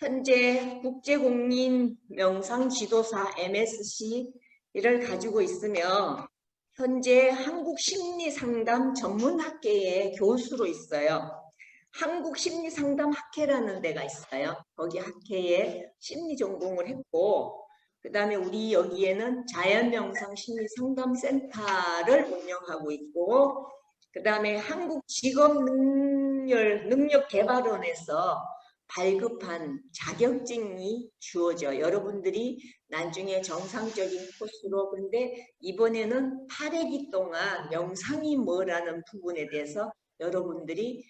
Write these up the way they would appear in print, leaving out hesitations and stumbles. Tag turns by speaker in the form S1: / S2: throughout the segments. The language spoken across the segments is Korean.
S1: 현재 국제공인 명상지도사 MSC를 가지고 있으며 현재 한국심리상담 전문학회의 교수로 있어요. 한국심리상담학회라는 데가 있어요. 거기 학회에 심리전공을 했고 그 다음에 우리 여기에는 자연명상심리상담센터를 운영하고 있고 그 다음에 한국직업능력개발원에서 발급한 자격증이 주어져 여러분들이 나중에 정상적인 코스로 근데 이번에는 8회기 동안 명상이 뭐라는 부분에 대해서 여러분들이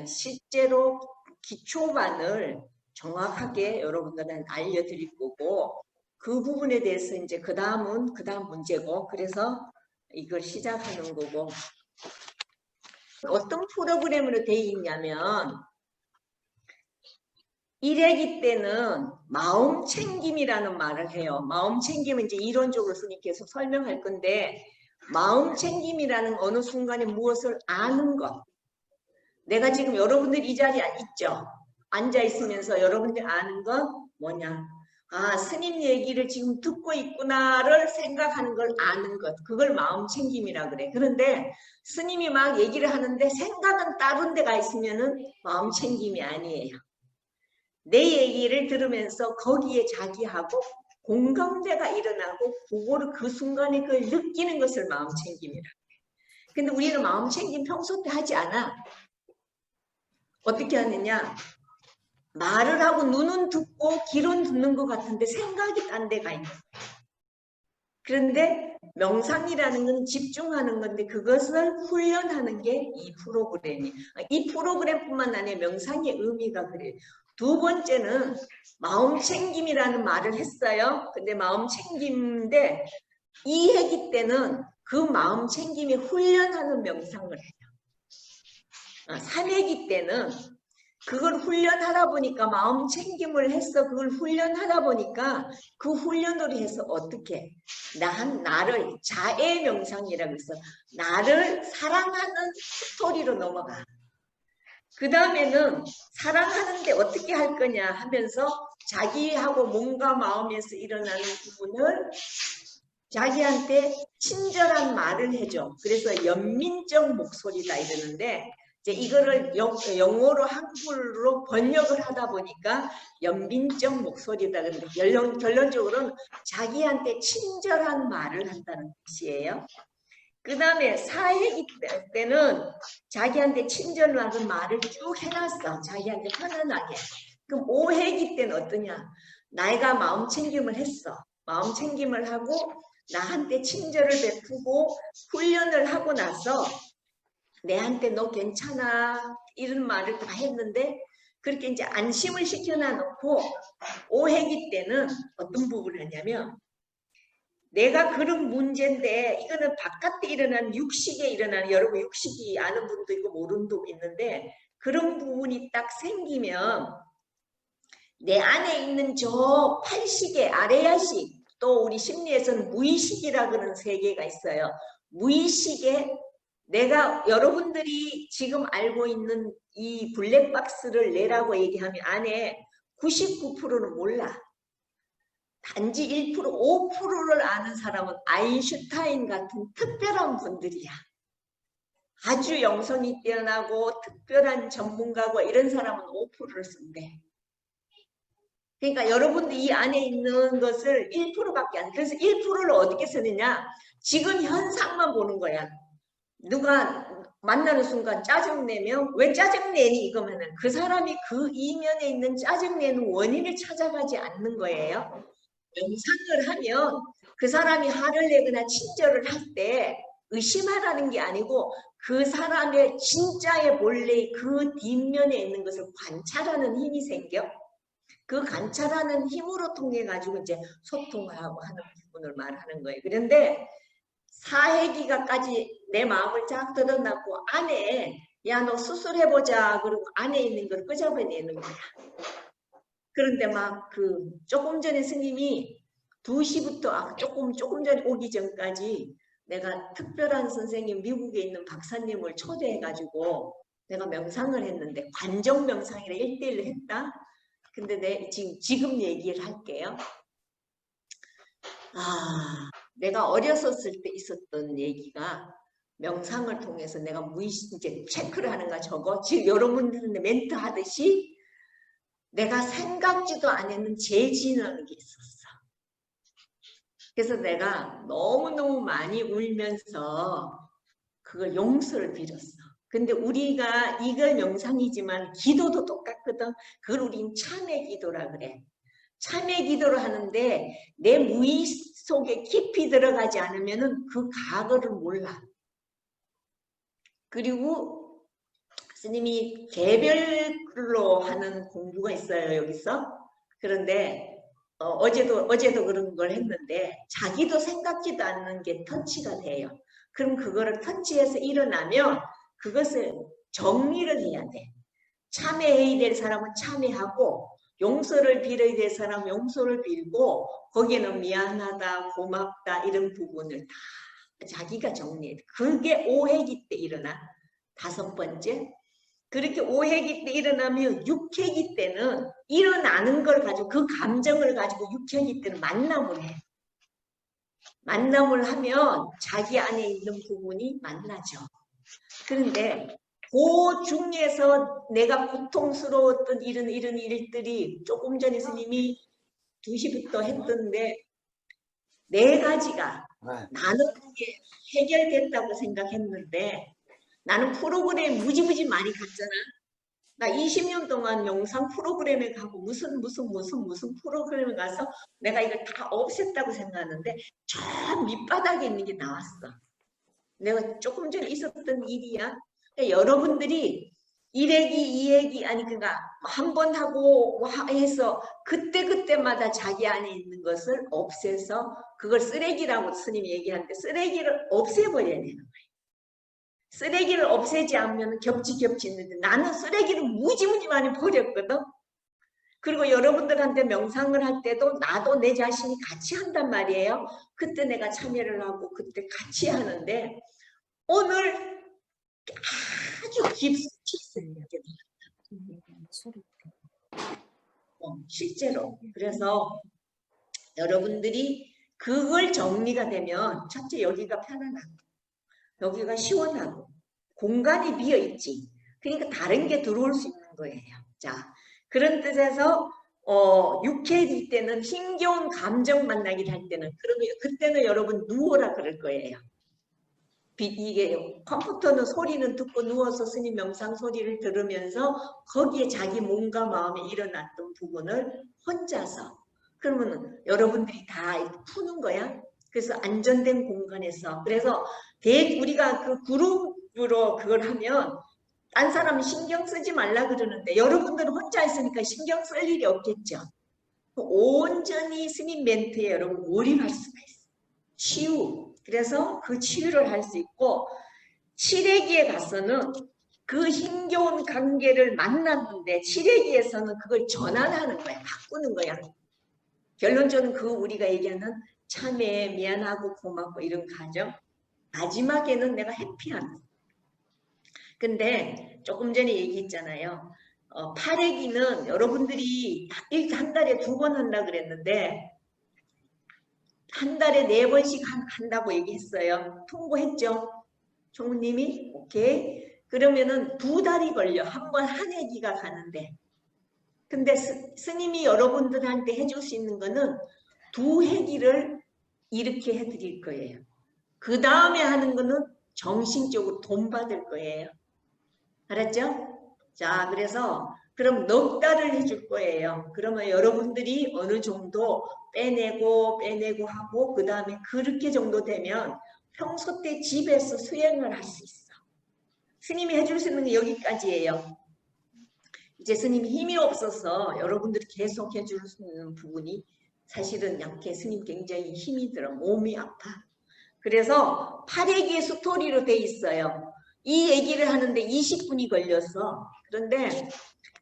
S1: 실제로 기초반을 정확하게 여러분들한테 알려드릴 거고 그 부분에 대해서 이제 그 다음 문제고 그래서 이걸 시작하는 거고 어떤 프로그램으로 되어 있냐면 1회기 때는 마음 챙김이라는 말을 해요. 마음 챙김은 이제 이론적으로 선생님 계속 설명할 건데 마음 챙김이라는 어느 순간에 무엇을 아는 것. 내가 지금 여러분들 이 자리에 있죠. 앉아 있으면서 여러분들 아는 건 뭐냐. 아, 스님 얘기를 지금 듣고 있구나를 생각하는 걸 아는 것. 그걸 마음 챙김이라 그래. 그런데 스님이 막 얘기를 하는데 생각은 다른 데가 있으면은 마음 챙김이 아니에요. 내 얘기를 들으면서 거기에 자기하고 공감대가 일어나고 그거를 그 순간에 그걸 느끼는 것을 마음 챙김이라. 근데 우리는 마음 챙김 평소 때 하지 않아. 어떻게 하느냐. 말을 하고 눈은 듣고 귀는 듣는 것 같은데 생각이 딴 데가 있는 거야. 그런데 명상이라는 건 집중하는 건데 그것을 훈련하는 게 이 프로그램이에요. 이 프로그램뿐만 아니라 명상의 의미가 그래요. 두 번째는 마음 챙김이라는 말을 했어요. 근데 마음 챙김인데 2회기 때는 그 마음 챙김이 훈련하는 명상을 해요. 3회기 때는 그걸 훈련하다 보니까 마음 챙김을 해서 그걸 훈련하다 보니까 그 훈련으로 해서 어떻게 나를 자애 명상이라고 해서 나를 사랑하는 스토리로 넘어가. 그 다음에는 사랑하는데 어떻게 할 거냐 하면서 자기하고 몸과 마음에서 일어나는 부분을 자기한테 친절한 말을 해줘. 그래서 연민적 목소리다 이러는데 이제 이거를 영어로 한글로 번역을 하다 보니까 연민적 목소리다. 그런데 결론적으로는 자기한테 친절한 말을 한다는 뜻이에요. 그 다음에 4회기 때는 자기한테 친절한 말을 쭉 해놨어. 자기한테 편안하게. 그럼 5회기 때는 어떠냐? 내가 마음 챙김을 했어. 마음 챙김을 하고 나한테 친절을 베푸고 훈련을 하고 나서 내한테 너 괜찮아 이런 말을 다 했는데 그렇게 이제 안심을 시켜놔 놓고 5회기 때는 어떤 부분을 하냐면 내가 그런 문제인데 이거는 바깥에 일어나는 육식에 일어나는 여러분 육식이 아는 분도 있고 모르는 분도 있는데 그런 부분이 딱 생기면 내 안에 있는 저 팔식의 아래야식 또 우리 심리에서는 무의식이라 그러는 세계가 있어요. 무의식에 내가 여러분들이 지금 알고 있는 이 블랙박스를 내라고 얘기하면 안에 99%는 몰라. 단지 1%, 5%를 아는 사람은 아인슈타인 같은 특별한 분들이야. 아주 영성이 뛰어나고 특별한 전문가고 이런 사람은 5%를 쓴대. 그러니까 여러분들 이 안에 있는 것을 1%밖에 안 돼. 그래서 1%를 어떻게 쓰느냐. 지금 현상만 보는 거야. 누가 만나는 순간 짜증내면 왜 짜증내니 이거면은 그 사람이 그 이면에 있는 짜증내는 원인을 찾아가지 않는 거예요. 명상을 하면 그 사람이 화를 내거나 친절을 할 때 의심하라는 게 아니고 그 사람의 진짜의 본래 그 뒷면에 있는 것을 관찰하는 힘이 생겨. 그 관찰하는 힘으로 통해 가지고 이제 소통하고 하는 부분을 말하는 거예요. 그런데 4회기가까지 내 마음을 쫙 뜯어놨고 안에 야 너 수술해보자 그러고 안에 있는 걸 끄집어내는 거야. 그런데 막 그 조금 전에 스님이 2시부터 조금 전에 오기 전까지 내가 특별한 선생님 미국에 있는 박사님을 초대해가지고 내가 명상을 했는데 관정 명상이라 1대1로 했다. 근데 지금 얘기를 할게요. 내가 어렸었을 때 있었던 얘기가 명상을 통해서 내가 무의식 이제 체크를 하는 거야. 저거 지금 여러분들은 멘트 하듯이 내가 생각지도 않았는 재진하는 게 있었어. 그래서 내가 너무너무 많이 울면서 그걸 용서를 빌었어. 근데 우리가 이걸 명상이지만 기도도 똑같거든. 그걸 우린 참회 기도라 그래. 참회 기도를 하는데 내 무의식 속에 깊이 들어가지 않으면 그 과거를 몰라. 그리고 스님이 개별로 하는 공부가 있어요. 여기서. 그런데 어제도 그런 걸 했는데 자기도 생각지도 않는 게 터치가 돼요. 그럼 그거를 터치해서 일어나면 그것을 정리를 해야 돼. 참회해야 될 사람은 참회하고 용서를 빌어야 될 사람은 용서를 빌고 거기에는 미안하다, 고맙다 이런 부분을 다 자기가 정리해. 그게 오해기 때 일어나. 5번째. 그렇게 오해기 때 일어나면 육해기 때는 일어나는 걸 가지고 그 감정을 가지고 육해기 때는 만남을 해. 만남을 하면 자기 안에 있는 부분이 만나죠. 그런데 그 중에서 내가 고통스러웠던 이런 일들이 조금 전에 스님이 2시부터 했던데 4가지가 나는 그게 해결됐다고 생각했는데 나는 프로그램 무지무지 많이 갔잖아. 나 20년 동안 영상 프로그램에 가고 무슨 프로그램에 가서 내가 이걸 다 없앴다고 생각하는데 저 밑바닥에 있는 게 나왔어. 내가 조금 전에 있었던 일이야. 그러니까 여러분들이 1회기, 2회기 아니 그러니까 한 번 하고 해서 그때마다 자기 안에 있는 것을 없애서 그걸 쓰레기라고 스님이 얘기하는데 쓰레기를 없애버려야 되는 거예요. 쓰레기를 없애지 않으면 겹치 있는데 나는 쓰레기를 무지무지 많이 버렸거든. 그리고 여러분들한테 명상을 할 때도 나도 내 자신이 같이 한단 말이에요. 그때 내가 참여를 하고 그때 같이 하는데 오늘 아주 깊숙이 있어요. 실제로. 그래서 여러분들이 그걸 정리가 되면 첫째 여기가 편안하고 여기가 시원하고 공간이 비어있지. 그러니까 다른 게 들어올 수 있는 거예요. 자, 그런 뜻에서 육회일 때는 힘겨운 감정 만나기를 할 때는 그러면 그때는 여러분 누워라 그럴 거예요. 이게 컴퓨터는 소리는 듣고 누워서 스님 명상 소리를 들으면서 거기에 자기 몸과 마음이 일어났던 부분을 혼자서 그러면 여러분들이 다 푸는 거야. 그래서 안전된 공간에서 그래서 우리가 그 그룹으로 그걸 하면 딴 사람은 신경 쓰지 말라 그러는데 여러분들은 혼자 있으니까 신경 쓸 일이 없겠죠. 온전히 스님 멘트에 여러분 몰입할 수가 있어요. 치유. 그래서 그 치유를 할 수 있고 칠회기에 가서는 그 힘겨운 관계를 만났는데 칠회기에서는 그걸 전환하는 거야. 바꾸는 거야. 결론적으로 그 우리가 얘기하는 참회, 미안하고 고맙고 이런 과정. 마지막에는 내가 해피한 거. 근데 조금 전에 얘기했잖아요. 8회기는 여러분들이 한 달에 2번 한다고 그랬는데 한 달에 4번씩 한다고 얘기했어요. 통보했죠? 총무님이? 오케이. 그러면은 2달이 걸려. 한 번 한 회기가 가는데. 근데 스님이 여러분들한테 해줄 수 있는 거는 2회기를 이렇게 해드릴 거예요. 그 다음에 하는 거는 정신적으로 돈 받을 거예요. 알았죠? 자, 그래서 그럼 넉 달을 해줄 거예요. 그러면 여러분들이 어느 정도 빼내고 하고 그 다음에 그렇게 정도 되면 평소 때 집에서 수행을 할 수 있어. 스님이 해줄 수 있는 게 여기까지예요. 이제 스님이 힘이 없어서 여러분들이 계속 해줄 수 있는 부분이 사실은 약해. 스님 굉장히 힘이 들어. 몸이 아파. 그래서 8회기의 스토리로 돼 있어요. 이 얘기를 하는데 20분이 걸렸어. 그런데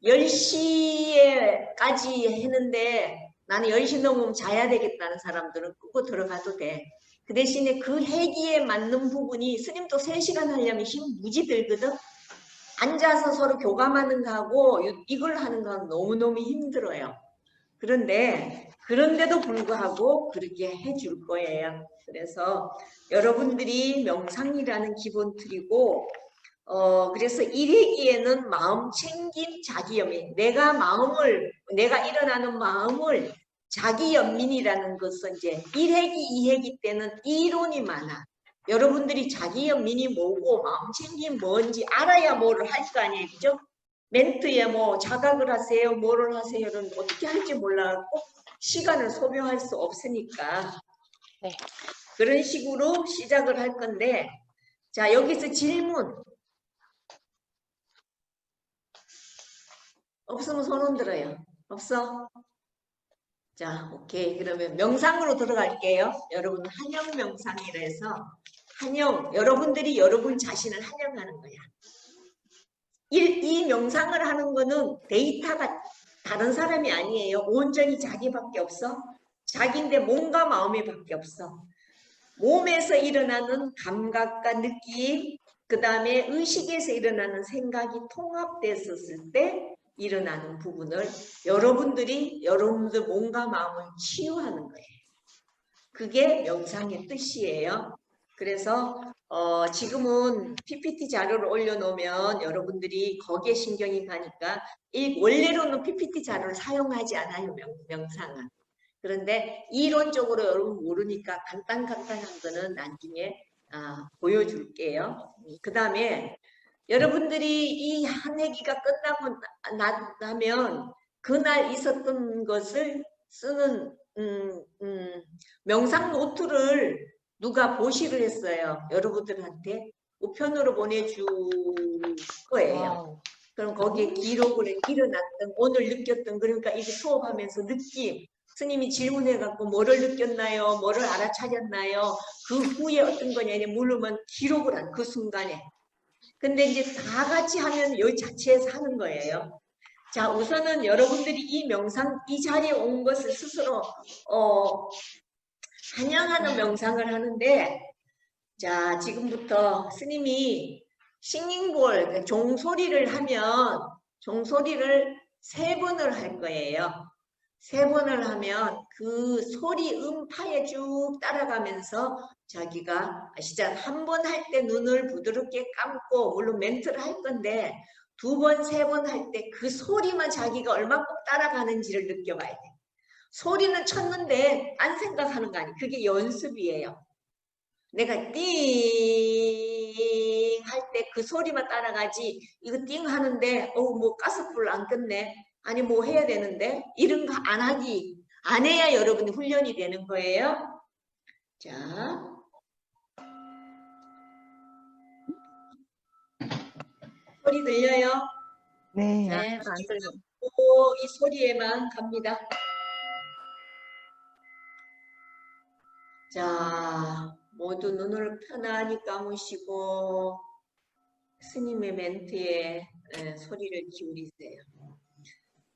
S1: 10시에까지 했는데 나는 10시 넘으면 자야 되겠다는 사람들은 끄고 들어가도 돼. 그 대신에 그 회기에 맞는 부분이 스님도 3시간 하려면 힘 무지 들거든. 앉아서 서로 교감하는 거하고 이걸 하는 건 너무너무 힘들어요. 그런데도 불구하고 그렇게 해줄 거예요. 그래서 여러분들이 명상이라는 기본 틀이고 그래서 1회기에는 마음 챙김 자기연민, 내가 일어나는 마음을 자기연민이라는 것은 이제 1회기, 2회기 때는 이론이 많아. 여러분들이 자기연민이 뭐고 마음 챙김 뭔지 알아야 뭐를 할 거 아니에요. 그죠? 멘트에 뭐 자각을 하세요, 뭐를 하세요는 어떻게 할지 몰라갖고 시간을 소비할 수 없으니까
S2: 네.
S1: 그런 식으로 시작을 할 건데, 자, 여기서 질문 없으면 손 흔들어요. 없어? 자, 오케이. 그러면 명상으로 들어갈게요. 여러분 한영 명상이라 해서 여러분들이 여러분 자신을 한영하는 거야. 이 명상을 하는 거는 데이터가 다른 사람이 아니에요. 온전히 자기밖에 없어. 자기인데 몸과 마음이 밖에 없어. 몸에서 일어나는 감각과 느낌, 그 다음에 의식에서 일어나는 생각이 통합됐었을 때 일어나는 부분을 여러분들 몸과 마음을 치유하는 거예요. 그게 명상의 뜻이에요. 그래서 지금은 PPT 자료를 올려놓으면 여러분들이 거기에 신경이 가니까 원래로는 PPT 자료를 사용하지 않아요. 명상은. 그런데 이론적으로 여러분 모르니까 간단한 거는 나중에 보여줄게요. 그 다음에 여러분들이 이 한 해기가 끝나고 나면 그날 있었던 것을 쓰는 명상 노트를 누가 보시를 했어요. 여러분들한테 우편으로 보내줄 거예요.
S2: 와우.
S1: 그럼 거기에 기록을 일어났던 오늘 느꼈던 그러니까 이게 수업하면서 느낌 스님이 질문해갖고 뭐를 느꼈나요? 뭐를 알아차렸나요? 그 후에 어떤 거냐 물으면 기록을 한 그 순간에. 근데 이제 다 같이 하면 여기 자체에서 하는 거예요. 자, 우선은 여러분들이 이 명상, 이 자리에 온 것을 스스로 환영하는 명상을 하는데, 자, 지금부터 스님이 싱잉볼, 종소리를 하면 종소리를 3번을 할 거예요. 3번을 하면 그 소리 음파에 쭉 따라가면서 자기가 시작 한 번 할 때 눈을 부드럽게 감고 물론 멘트를 할 건데 2번, 3번 할 때 그 소리만 자기가 얼마큼 따라가는지를 느껴봐야 돼. 소리는 쳤는데 안 생각하는 거 아니에요. 그게 연습이에요. 내가 띵 할 때 그 소리만 따라가지 이거 띵 하는데 뭐 가스불 안 껐네 아니 뭐 해야 되는데 이런 거 안 해야 여러분이 훈련이 되는 거예요. 자, 소리 들려요?
S2: 네.
S1: 자,
S2: 안 들려.
S1: 이 소리에만 갑니다. 자, 모두 눈을 편안히 감으시고 스님의 멘트에 소리를 기울이세요.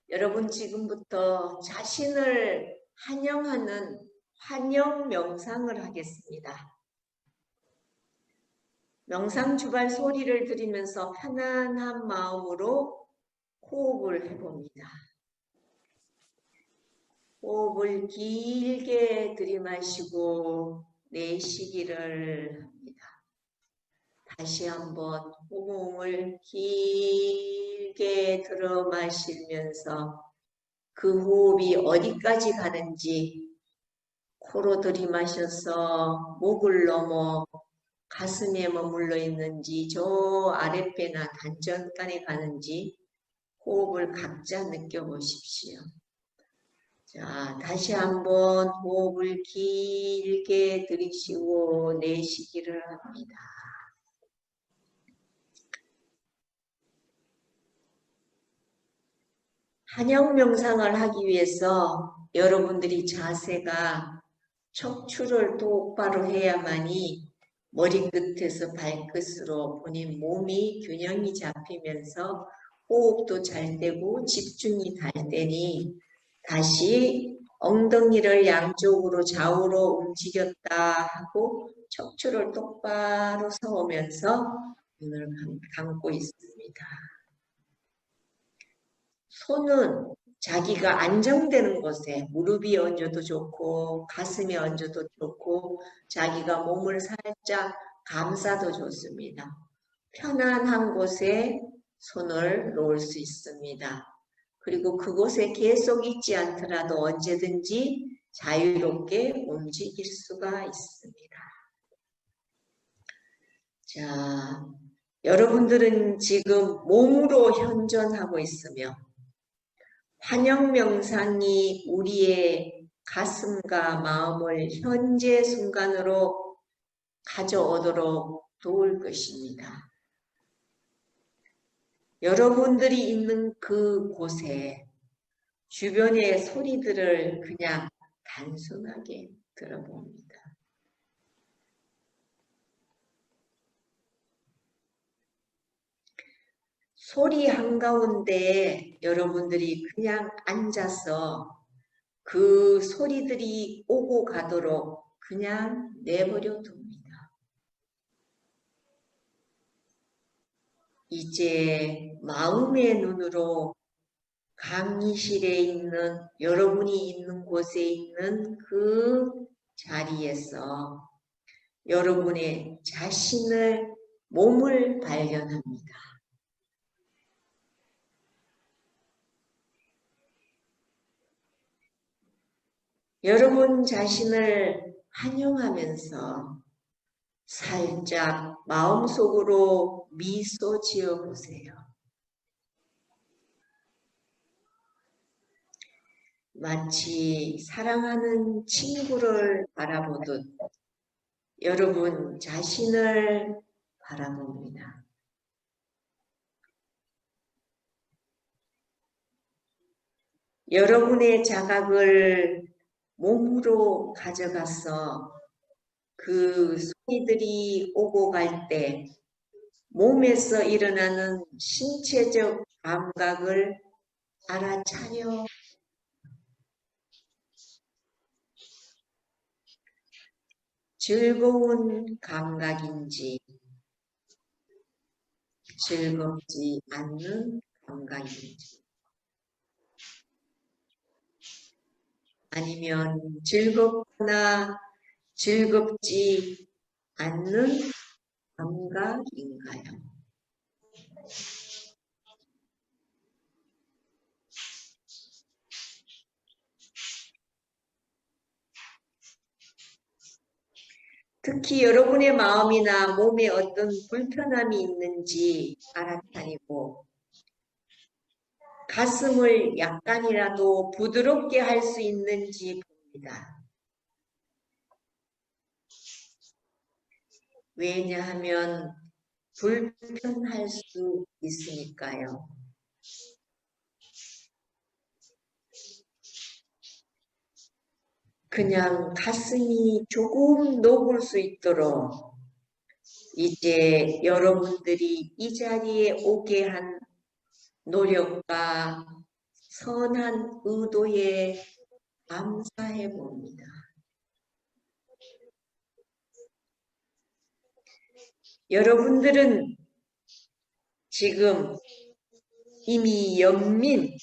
S1: 여러분 지금부터 자신을 환영하는 환영 명상을 하겠습니다. 명상 주발 소리를 들으면서 편안한 마음으로 호흡을 해봅니다. 호흡을 길게 들이마시고 내쉬기를 합니다. 다시 한번 호흡을 길게 들어 마시면서 그 호흡이 어디까지 가는지 코로 들이마셔서 목을 넘어 가슴에 머물러 있는지 저 아랫배나 단전간에 가는지 호흡을 각자 느껴보십시오. 자, 다시 한번 호흡을 길게 들이쉬고 내쉬기를 합니다. 한영 명상을 하기 위해서 여러분들이 자세가 척추를 똑바로 해야만이 머리끝에서 발끝으로 본인 몸이 균형이 잡히면서 호흡도 잘 되고 집중이 잘 되니 다시 엉덩이를 양쪽으로 좌우로 움직였다 하고 척추를 똑바로 세우면서 눈을 감고 있습니다. 있습니다. 손은 자기가 안정되는 곳에 무릎이 얹어도 좋고 가슴에 얹어도 좋고 자기가 몸을 살짝 감싸도 좋습니다. 편안한 곳에 손을 놓을 수 있습니다. 그리고 그곳에 계속 있지 않더라도 언제든지 자유롭게 움직일 수가 있습니다. 자, 여러분들은 지금 몸으로 현존하고 있으며 환영 명상이 우리의 가슴과 마음을 현재 순간으로 가져오도록 도울 것입니다. 여러분들이 있는 그곳에 주변의 소리들을 그냥 단순하게 들어봅니다. 소리 한가운데 여러분들이 그냥 앉아서 그 소리들이 오고 가도록 그냥 내버려 둡니다. 이제 마음의 눈으로 강의실에 있는 여러분이 있는 곳에 있는 그 자리에서 여러분의 자신을 몸을 발견합니다. 여러분 자신을 환영하면서 살짝 마음속으로 미소 지어 보세요. 마치 사랑하는 친구를 바라보듯 여러분 자신을 바라봅니다. 여러분의 자각을 몸으로 가져가서 그 소리들이 오고 갈 때 몸에서 일어나는 신체적 감각을 알아차려 즐거운 감각인지 즐겁지 않는 감각인지 아니면 즐겁거나 즐겁지 않는 감각인가요? 특히 여러분의 마음이나 몸에 어떤 불편함이 있는지 알아차리고 가슴을 약간이라도 부드럽게 할 수 있는지 봅니다. 왜냐하면 불편할 수 있으니까요. 그냥 가슴이 조금 녹을 수 있도록 이제 여러분들이 이 자리에 오게 한 노력과 선한 의도에 감사해 봅니다. 여러분들은 지금 이미 연민,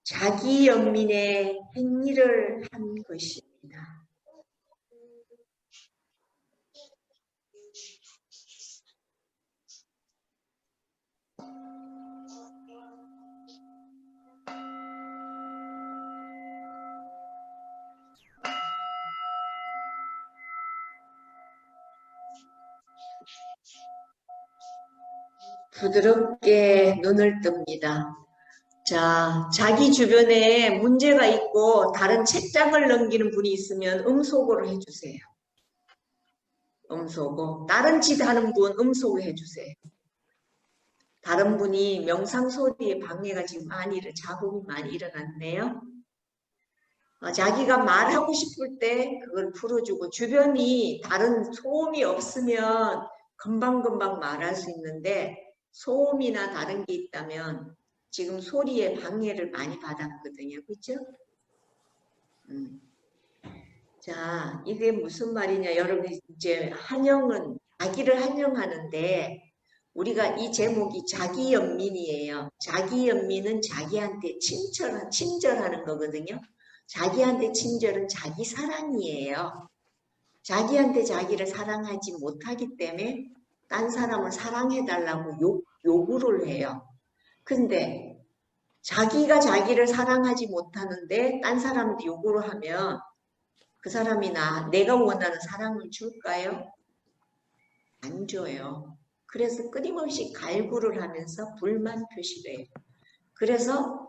S1: 자기 연민의 행위를 한 것입니다. 부드럽게 눈을 뜹니다. 자, 자기 주변에 문제가 있고 다른 책장을 넘기는 분이 있으면 음소거를 해주세요. 음소거. 다른 짓 하는 분 음소거 해주세요. 다른 분이 명상 소리에 방해가 지금 자국이 많이 일어났네요. 자기가 말하고 싶을 때 그걸 풀어주고 주변이 다른 소음이 없으면 금방금방 말할 수 있는데 소음이나 다른 게 있다면 지금 소리에 방해를 많이 받았거든요. 그렇죠? 자, 이게 무슨 말이냐. 여러분 이제 한영은 자기를 한영하는데 우리가 이 제목이 자기연민이에요. 자기연민은 자기한테 친절하는 거거든요. 자기한테 친절은 자기 사랑이에요. 자기한테 자기를 사랑하지 못하기 때문에 딴 사람을 사랑해달라고 요구를 해요. 근데 자기가 자기를 사랑하지 못하는데 딴 사람한테 요구를 하면 그 사람이 내가 원하는 사랑을 줄까요? 안 줘요. 그래서 끊임없이 갈구를 하면서 불만 표시를 해요. 그래서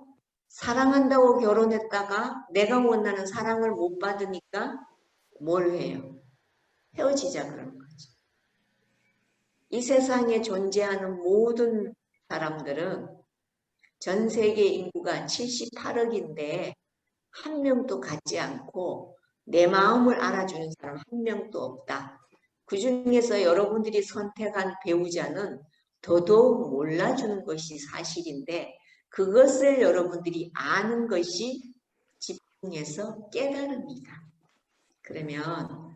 S1: 사랑한다고 결혼했다가 내가 원하는 사랑을 못 받으니까 뭘 해요? 헤어지자 그런 거죠. 이 세상에 존재하는 모든 사람들은 전 세계 인구가 78억인데 한 명도 갖지 않고 내 마음을 알아주는 사람 한 명도 없다. 그 중에서 여러분들이 선택한 배우자는 더더욱 몰라주는 것이 사실인데 그것을 여러분들이 아는 것이 집중해서 깨달음이다. 그러면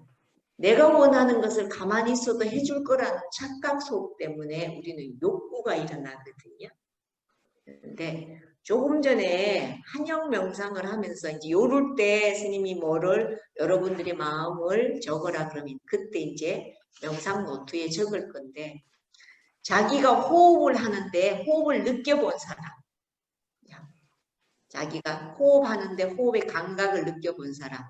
S1: 내가 원하는 것을 가만히 있어도 해줄 거라는 착각 속 때문에 우리는 욕구가 일어나거든요. 근데 조금 전에 한영 명상을 하면서 이제 요럴 때 스님이 뭐를 여러분들의 마음을 적어라 그러면 그때 이제 명상 노트에 적을 건데 자기가 호흡을 하는데 호흡을 느껴본 사람 자기가 호흡하는데 호흡의 감각을 느껴본 사람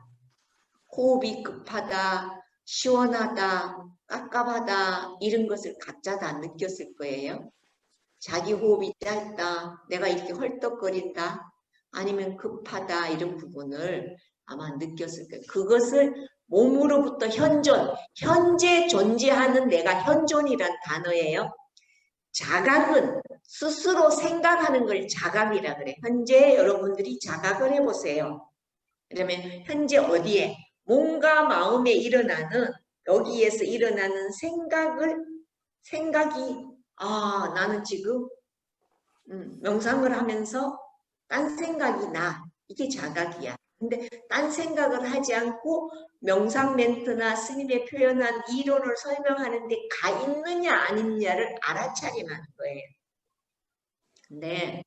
S1: 호흡이 급하다 시원하다 깝깝하다 이런 것을 각자 다 느꼈을 거예요. 자기 호흡이 짧다, 내가 이렇게 헐떡거린다, 아니면 급하다 이런 부분을 아마 느꼈을 거예요. 그것을 몸으로부터 현재 존재하는 내가 현존이란 단어예요. 자각은 스스로 생각하는 걸 자각이라 그래. 현재 여러분들이 자각을 해보세요. 그러면 현재 어디에? 몸과 마음에 일어나는 여기에서 일어나는 생각이 나는 지금 명상을 하면서 딴 생각이 나. 이게 자각이야. 근데 딴 생각을 하지 않고 명상 멘트나 스님의 표현한 이론을 설명하는데 가 있느냐 안 있느냐를 알아차림하는 거예요. 근데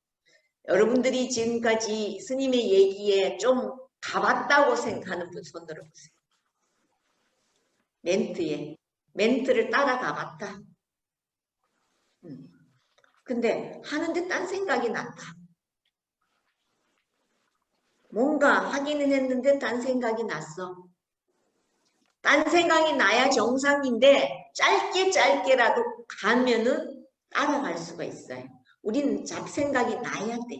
S1: 여러분들이 지금까지 스님의 얘기에 좀 가봤다고 생각하는 분 손 들어보세요. 멘트를 따라가봤다. 근데 하는데 딴 생각이 났다. 뭔가 하기는 했는데 딴 생각이 났어. 딴 생각이 나야 정상인데 짧게라도 가면은 따라갈 수가 있어요. 우리는 잡생각이 나야 돼.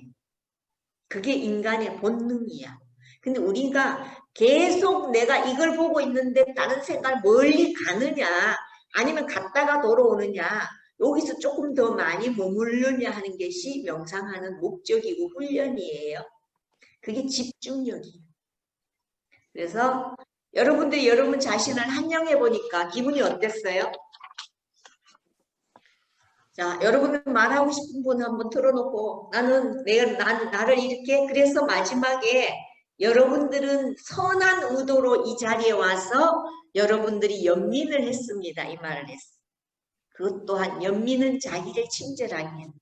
S1: 그게 인간의 본능이야. 근데 우리가 계속 내가 이걸 보고 있는데 다른 생각 멀리 가느냐 아니면 갔다가 돌아오느냐 여기서 조금 더 많이 머무르냐 하는 것이 명상하는 목적이고 훈련이에요. 그게 집중력이에요. 그래서 여러분들이 여러분 자신을 한영해 보니까 기분이 어땠어요? 자, 여러분은 말하고 싶은 분 한번 틀어놓고 나를 이렇게 그래서 마지막에 여러분들은 선한 의도로 이 자리에 와서 여러분들이 연민을 했습니다. 이 말을 했어. 그것 또한 연민은 자기를 친절하게 했다.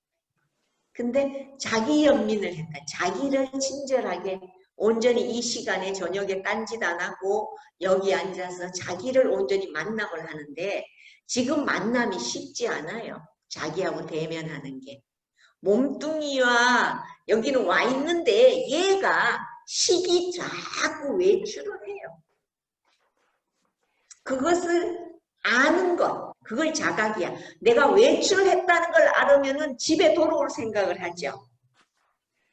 S1: 근데 자기 연민을 했다. 자기를 친절하게 온전히 이 시간에 저녁에 딴짓 안 하고 여기 앉아서 자기를 온전히 만남을 하는데 지금 만남이 쉽지 않아요. 자기하고 대면하는 게. 몸뚱이와 여기는 와 있는데 얘가 식이 자꾸 외출을 해요. 그것을 아는 것, 그걸 자각이야. 내가 외출했다는 걸 알으면 집에 돌아올 생각을 하죠.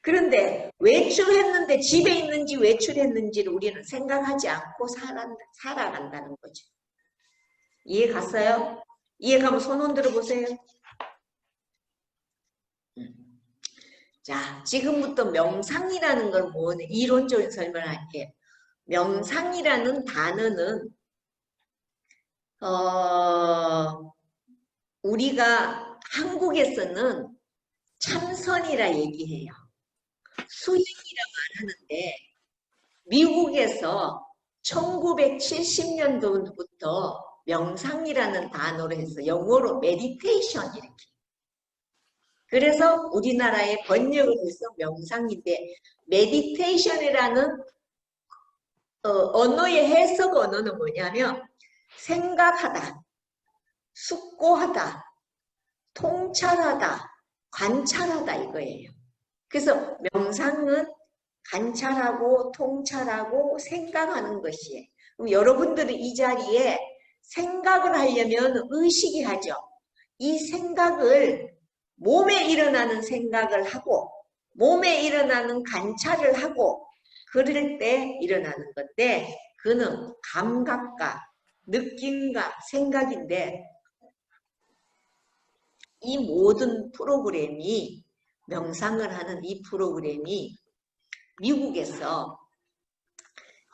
S1: 그런데 외출했는데 집에 있는지 외출했는지를 우리는 생각하지 않고 살아간다는 거죠. 이해 갔어요? 이해 가면 손 흔들어 보세요. 자, 지금부터 명상이라는 걸 뭐는 이론적인 설명할게요. 명상이라는 단어는 우리가 한국에서는 참선이라 얘기해요. 수행이라 말하는데 미국에서 1970년도부터 명상이라는 단어로 해서 영어로 메디테이션 이렇게. 그래서 우리나라에 번역을 해서 명상인데 메디테이션이라는 언어의 해석 언어는 뭐냐면 생각하다, 숙고하다, 통찰하다, 관찰하다 이거예요. 그래서 명상은 관찰하고 통찰하고 생각하는 것이에요. 그럼 여러분들은 이 자리에 생각을 하려면 의식이 하죠. 이 생각을 몸에 일어나는 생각을 하고 몸에 일어나는 관찰을 하고 그럴 때 일어나는 건데 그는 감각과 느낌과 생각인데 이 모든 프로그램이 명상을 하는 이 프로그램이 미국에서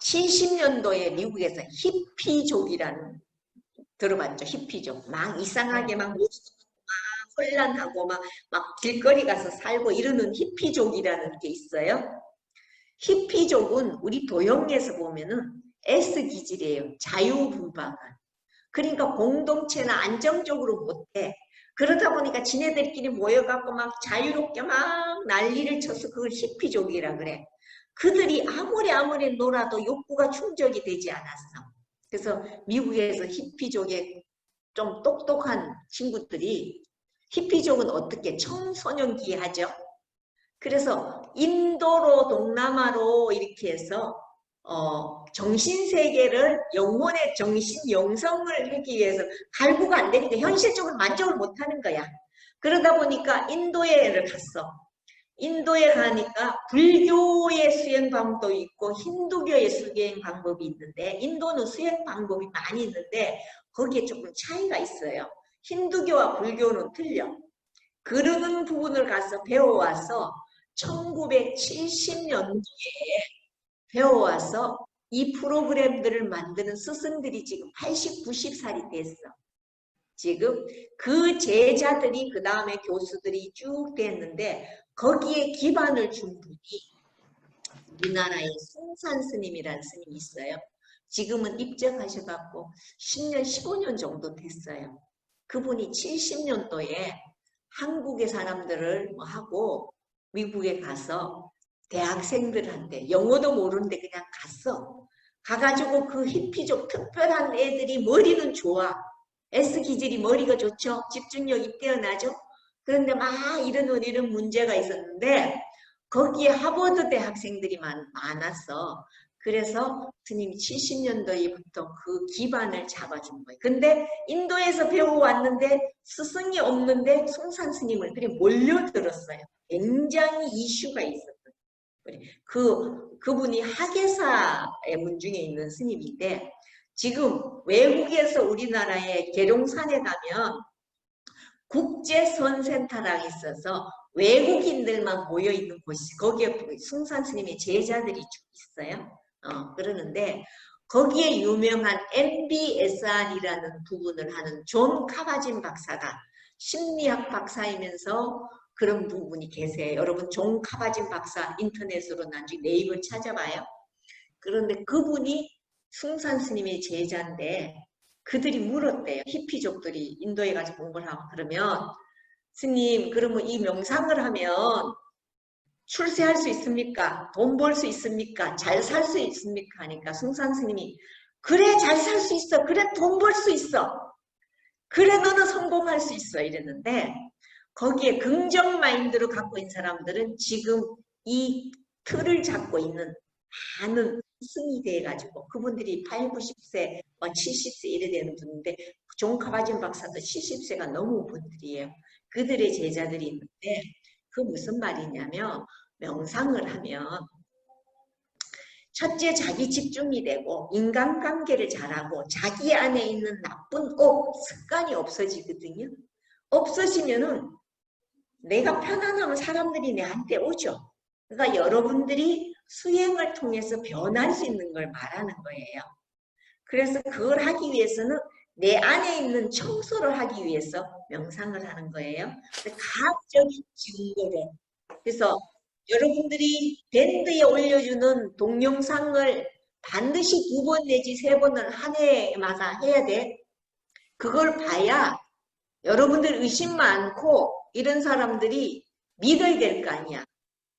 S1: 70년도에 미국에서 히피족이라는 들어봤죠? 히피족. 막 이상하게 막 혼란하고 막 길거리 가서 살고 이러는 히피족이라는 게 있어요. 히피족은 우리 도형에서 보면은 S기질이에요. 자유분방한. 그러니까 공동체나 안정적으로 못해. 그러다 보니까 지네들끼리 모여갖고 막 자유롭게 막 난리를 쳐서 그걸 히피족이라 그래. 그들이 아무리 놀아도 욕구가 충족이 되지 않았어. 그래서 미국에서 히피족의 좀 똑똑한 친구들이 히피족은 어떻게 청소년기에 하죠? 그래서 인도로 동남아로 이렇게 해서 정신세계를 영혼의 정신 영성을 하기 위해서 갈구가 안 되니까 현실적으로 만족을 못하는 거야. 그러다 보니까 인도에를 갔어. 인도에 가니까 불교의 수행 방법도 있고 힌두교의 수행 방법이 있는데 인도는 수행 방법이 많이 있는데 거기에 조금 차이가 있어요. 힌두교와 불교는 틀려. 그런 부분을 가서 배워와서 1970년도에 배워와서 이 프로그램들을 만드는 스승들이 지금 80, 90살이 됐어. 지금 그 제자들이 그 다음에 교수들이 쭉 됐는데 거기에 기반을 준 분이 우리나라의 승산 스님이라는 스님이 있어요. 지금은 입적하셔갖고 10년, 15년 정도 됐어요. 그분이 70년도에 한국의 사람들을 하고 미국에 가서 대학생들한테 영어도 모르는데 그냥 갔어. 가가지고 그 히피족 특별한 애들이 머리는 좋아. S기질이 머리가 좋죠. 집중력이 뛰어나죠. 그런데 막 이런 문제가 있었는데 거기에 하버드 대학생들이 많았어. 그래서 스님이 70년도에부터 그 기반을 잡아준 거예요. 근데 인도에서 배워왔는데 스승이 없는데 송산 스님을 그래 몰려들었어요. 굉장히 이슈가 있었어요. 그분이 학예사의 문중에 있는 스님인데 지금 외국에서 우리나라의 계룡산에 가면 국제선센터랑 있어서 외국인들만 모여있는 곳이 거기에 숭산 스님의 제자들이 있어요. 그러는데 거기에 유명한 MBSR이라는 부분을 하는 존 카바진 박사가 심리학 박사이면서 그런 부분이 계세요. 여러분 존 카바진 박사 인터넷으로 나중에 네이버 찾아봐요. 그런데 그분이 숭산 스님의 제자인데 그들이 물었대요. 히피족들이 인도에 가서 공부를 하고 그러면 스님 그러면 이 명상을 하면 출세할 수 있습니까? 돈 벌 수 있습니까? 잘 살 수 있습니까? 하니까 숭산 스님이 그래 잘 살 수 있어. 그래 돈 벌 수 있어. 그래 너는 성공할 수 있어 이랬는데 거기에 긍정 마인드를 갖고 있는 사람들은 지금 이 틀을 잡고 있는 많은 스승이 돼가지고 그분들이 8, 90세, 70세 이래 되는 분인데 존 카바진 박사도 70세가 넘은 분들이에요. 그들의 제자들이 있는데 그 무슨 말이냐면 명상을 하면 첫째 자기 집중이 되고 인간관계를 잘하고 자기 안에 있는 나쁜 습관이 없어지거든요. 없어지면은 내가 편안하면 사람들이 내한테 오죠. 그러니까 여러분들이 수행을 통해서 변할 수 있는 걸 말하는 거예요. 그래서 그걸 하기 위해서는 내 안에 있는 청소를 하기 위해서 명상을 하는 거예요. 과학적인 증거로. 그래서 여러분들이 밴드에 올려주는 동영상을 반드시 2번 내지 3번은 한 해마다 해야 돼. 그걸 봐야 여러분들 의심 많고 이런 사람들이 믿어야 될 거 아니야.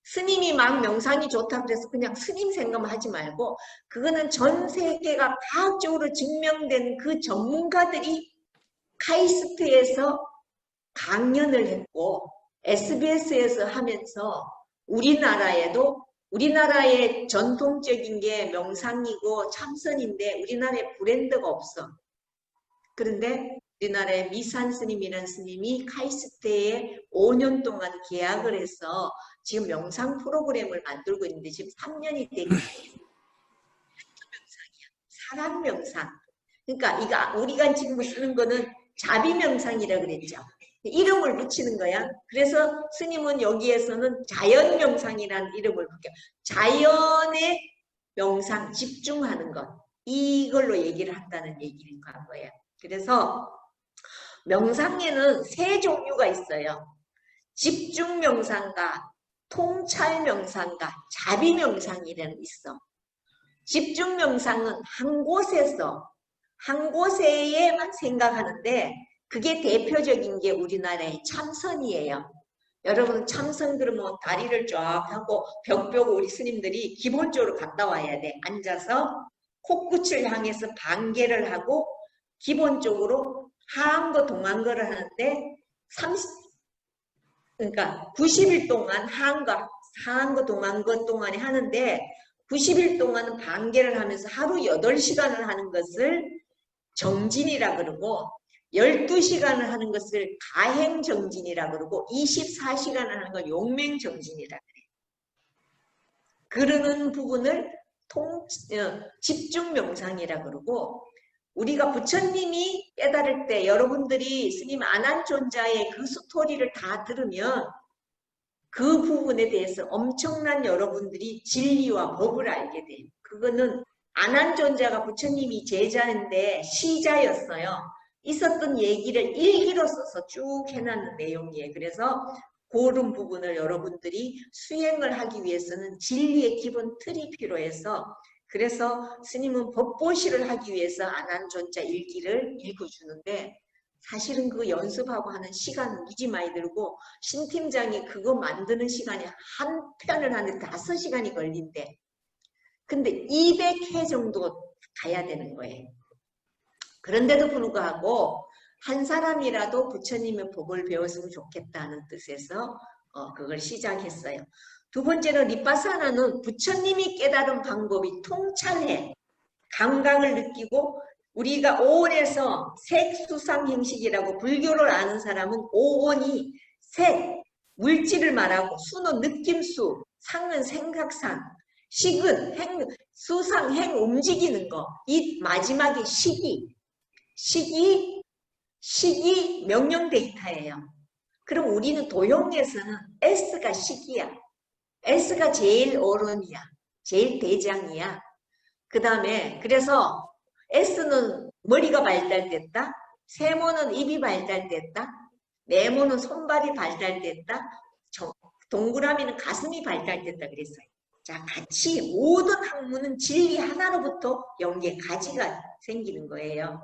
S1: 스님이 막 명상이 좋다 그래서 그냥 스님 생각만 하지 말고 그거는 전 세계가 과학적으로 증명된 그 전문가들이 카이스트에서 강연을 했고 SBS에서 하면서 우리나라의 전통적인 게 명상이고 참선인데 우리나라에 브랜드가 없어. 그런데 우리나라의 미산 스님이라는 스님이 카이스트에 5년 동안 계약을 해서 지금 명상 프로그램을 만들고 있는데 지금 3년이 되기 명상이야. 사람 명상. 그러니까 이거 우리가 지금 쓰는 거는 자비 명상이라고 그랬죠. 이름을 붙이는 거야. 그래서 스님은 여기에서는 자연 명상이라는 이름을 붙여. 자연의 명상, 집중하는 것. 이걸로 얘기를 한다는 얘기를 한 거예요. 그래서 명상에는 세 종류가 있어요. 집중 명상과 통찰 명상과 자비 명상이라는 있어. 집중 명상은 한 곳에만 생각하는데 그게 대표적인 게 우리나라의 참선이에요. 여러분 참선 그러면 다리를 쫙 하고 벽 펴고 우리 스님들이 기본적으로 갔다 와야 돼. 앉아서 코끝을 향해서 반개를 하고 기본적으로 하한거 동한거를 하는데 90일 동안 하한거 동한거 동안에 하는데 90일 동안은 반개를 하면서 하루 8시간을 하는 것을 정진이라 그러고 12시간을 하는 것을 가행정진이라 그러고 24시간을 하는 건 용맹정진이라 그래요. 그러는 부분을 집중명상이라 그러고 우리가 부처님이 깨달을 때 여러분들이 스님 아난존자의 그 스토리를 다 들으면 그 부분에 대해서 엄청난 여러분들이 진리와 법을 알게 돼요. 그거는 아난존자가 부처님이 제자인데 시자였어요. 있었던 얘기를 일기로 써서 쭉 해놨는 내용이에요. 그래서 그런 부분을 여러분들이 수행을 하기 위해서는 진리의 기본 틀이 필요해서 그래서 스님은 법보시를 하기 위해서 아난존자 일기를 읽어주는데 사실은 그거 연습하고 하는 시간은 무지 많이 들고 신 팀장이 그거 만드는 시간이 한 편을 하는데 5시간이 걸린대. 근데 200회 정도 가야 되는 거예요. 그런데도 불구하고 한 사람이라도 부처님의 법을 배웠으면 좋겠다는 뜻에서 그걸 시작했어요. 두 번째는 리파사나는 부처님이 깨달은 방법이 통찰해. 감각을 느끼고 우리가 오온에서 색수상행식이라고 불교를 아는 사람은 오온이 색, 물질을 말하고 수는 느낌수, 상은 생각상, 식은 행, 수상, 행 움직이는 거. 이 마지막에 식이 명령 데이터예요. 그럼 우리는 도형에서는 S가 식이야. S가 제일 어른이야. 제일 대장이야. 그 다음에 그래서 S는 머리가 발달됐다. 세모는 입이 발달됐다. 네모는 손발이 발달됐다. 동그라미는 가슴이 발달됐다 그랬어요. 자, 같이 모든 학문은 진리 하나로부터 연계 가지가 생기는 거예요.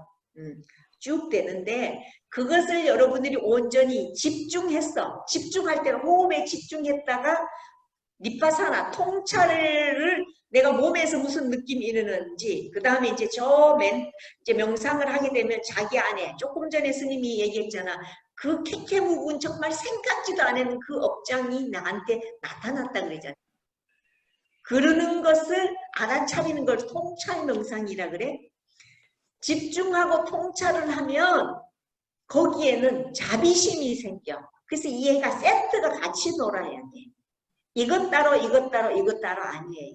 S1: 쭉 되는데 그것을 여러분들이 온전히 집중했어. 집중할 때는 호흡에 집중했다가 니파사나 통찰을 내가 몸에서 무슨 느낌이 일어나는지 그 다음에 이제 이제 명상을 하게 되면 자기 안에 조금 전에 스님이 얘기했잖아. 그 캐캐묵은 정말 생각지도 않은 그 업장이 나한테 나타났다 그러잖아. 그러는 것을 알아차리는 걸 통찰 명상이라 그래. 집중하고 통찰을 하면 거기에는 자비심이 생겨. 그래서 이 애가 세트가 같이 놀아야 돼. 이것 따로 이것 따로 이것 따로 아니에요.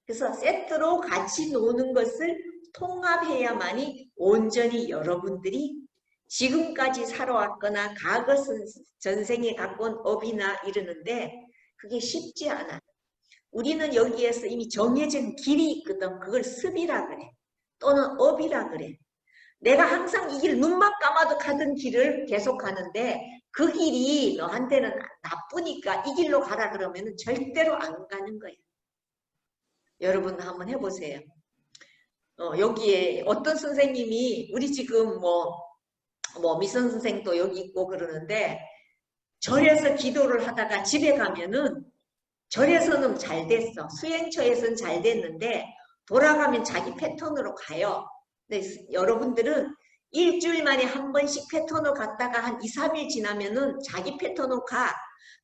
S1: 그래서 세트로 같이 노는 것을 통합해야만이 온전히 여러분들이 지금까지 살아왔거나 과거 전생에 갖고 온 업이나 이러는데 그게 쉽지 않아. 우리는 여기에서 이미 정해진 길이 있거든. 그걸 습이라 그래. 또는 업이라 그래. 내가 항상 이 길 눈만 감아도 가던 길을 계속 가는데 그 길이 너한테는 나쁘니까 이 길로 가라 그러면 절대로 안 가는 거예요. 여러분 한번 해보세요. 여기에 어떤 선생님이 우리 지금 뭐 미선 선생도 여기 있고 그러는데 절에서 기도를 하다가 집에 가면은 절에서는 잘 됐어. 수행처에서는 잘 됐는데 돌아가면 자기 패턴으로 가요. 근데 여러분들은 일주일 만에 한 번씩 패턴으로 갔다가 한 2, 3일 지나면은 자기 패턴으로 가.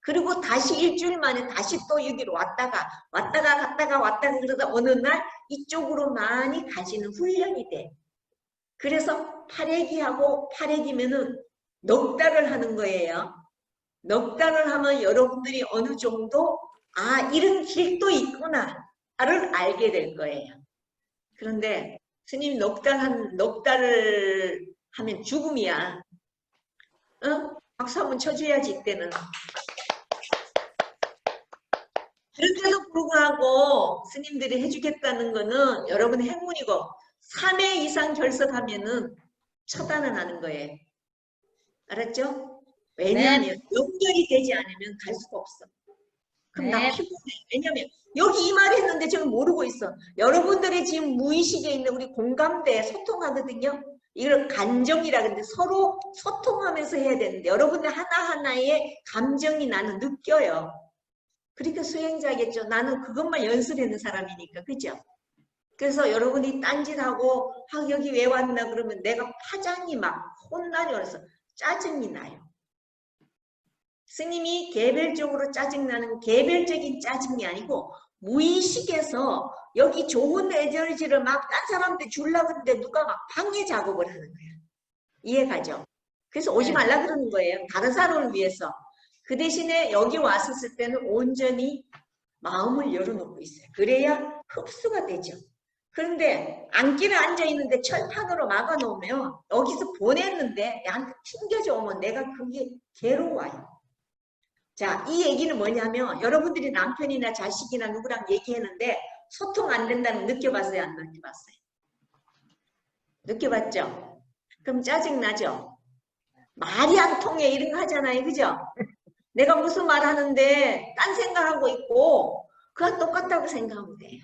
S1: 그리고 다시 일주일 만에 다시 또 여기로 왔다가 갔다가 그러다 어느 날 이쪽으로 많이 가지는 훈련이 돼. 그래서 8회기하고 8회기면은 넉 달을 하는 거예요. 넉 달을 하면 여러분들이 어느 정도 이런 길도 있구나를 알게 될 거예요. 그런데 스님 넉 달을 하면 죽음이야. 박수 한번 쳐줘야지 이때는. 그런데도 불구하고 스님들이 해주겠다는 거는 여러분의 행운이고 3회 이상 결석하면은 처단을 하는 거예요. 알았죠? 왜냐하면 연결이 되지 않으면 갈 수가 없어. 그럼 나 피곤해. 왜냐면 여기 이 말 했는데 지금 모르고 있어. 여러분들이 지금 무의식에 있는 우리 공감대 소통하거든요. 이걸 감정이라 그러는데 서로 소통하면서 해야 되는데 여러분들 하나하나의 감정이 나는 느껴요. 그러니까 수행자겠죠. 나는 그것만 연습하는 사람이니까. 그죠? 그래서 여러분이 딴짓하고 여기 왜 왔나 그러면 내가 파장이 막 혼란이 와서 짜증이 나요. 스님이 개별적으로 짜증나는 개별적인 짜증이 아니고 무의식에서 여기 좋은 에너지를 막 딴 사람한테 주려고 하는데 누가 막 방해 작업을 하는 거야. 이해가죠? 그래서 오지 말라 그러는 거예요. 다른 사람을 위해서. 그 대신에 여기 왔었을 때는 온전히 마음을 열어놓고 있어요. 그래야 흡수가 되죠. 그런데 안길에 앉아있는데 철판으로 막아놓으면 여기서 보냈는데 나한테 튕겨져 오면 내가 그게 괴로워요. 자, 이 얘기는 뭐냐면 여러분들이 남편이나 자식이나 누구랑 얘기했는데 소통 안 된다는 느껴봤어요? 안 느껴봤어요? 느껴봤죠? 그럼 짜증나죠? 말이 안 통해 이런 거 하잖아요. 그죠? 내가 무슨 말 하는데 딴 생각하고 있고 그거 똑같다고 생각하면 돼요.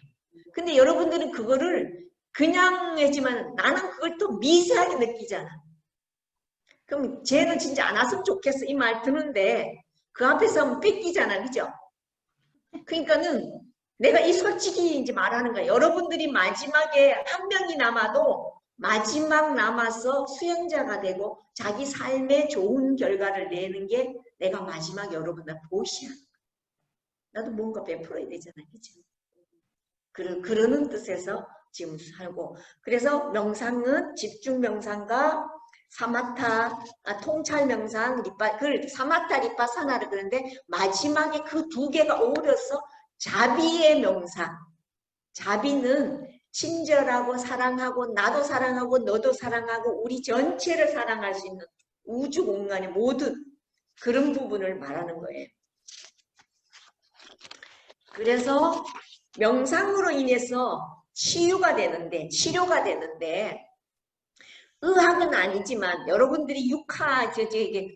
S1: 근데 여러분들은 그거를 그냥 했지만 나는 그걸 또 미세하게 느끼잖아. 그럼 쟤는 진짜 안 왔으면 좋겠어 이 말 드는데 그 앞에서 하면 뺏기잖아. 그죠? 그러니까는 내가 이 솔직히 이제 말하는 거야. 여러분들이 마지막에 한 명이 남아도 마지막 남아서 수행자가 되고 자기 삶에 좋은 결과를 내는 게 내가 마지막 여러분들 보시야. 나도 뭔가 베풀어야 되잖아. 그치? 그러는 뜻에서 지금 살고. 그래서 명상은 집중 명상과 사마타, 통찰 명상, 사마타 리파사나를 그러는데 마지막에 그 두 개가 어우러서 자비의 명상. 자비는 친절하고 사랑하고 나도 사랑하고 너도 사랑하고 우리 전체를 사랑할 수 있는 우주 공간의 모든 그런 부분을 말하는 거예요. 그래서 명상으로 인해서 치유가 되는데 치료가 되는데 의학은 아니지만 여러분들이 육하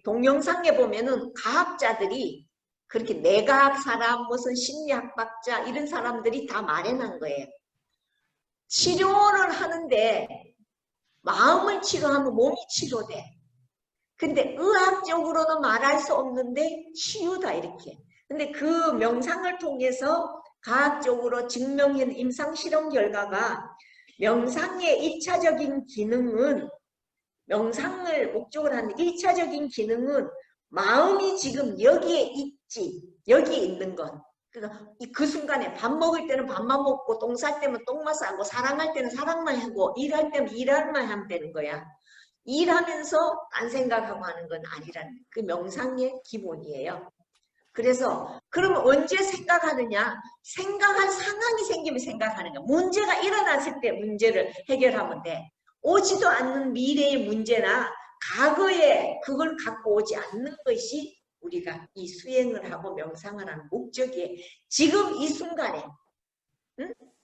S1: 동영상에 보면은 과학자들이 그렇게 뇌과학 사람 무슨 심리학박자 이런 사람들이 다 마련한 거예요. 치료를 하는데 마음을 치료하면 몸이 치료돼. 근데 의학적으로는 말할 수 없는데 치유다 이렇게. 근데 그 명상을 통해서 과학적으로 증명한 임상실험 결과가 명상의 1차적인 기능은 명상을 목적으로 하는 1차적인 기능은 마음이 지금 여기에 있지. 여기에 있는 것. 그러니까 그 순간에 밥 먹을 때는 밥만 먹고 똥 쌀 때는 똥만 싸고 사랑할 때는 사랑만 하고 일할 때는 일할만 하면 되는 거야. 일하면서 딴 생각하고 하는 건 아니라는 그 명상의 기본이에요. 그래서 그러면 언제 생각하느냐? 생각할 상황이 생기면 생각하는 거야. 문제가 일어났을 때 문제를 해결하면 돼. 오지도 않는 미래의 문제나 과거에 그걸 갖고 오지 않는 것이 우리가 이 수행을 하고 명상을 하는 목적이에요. 지금 이 순간에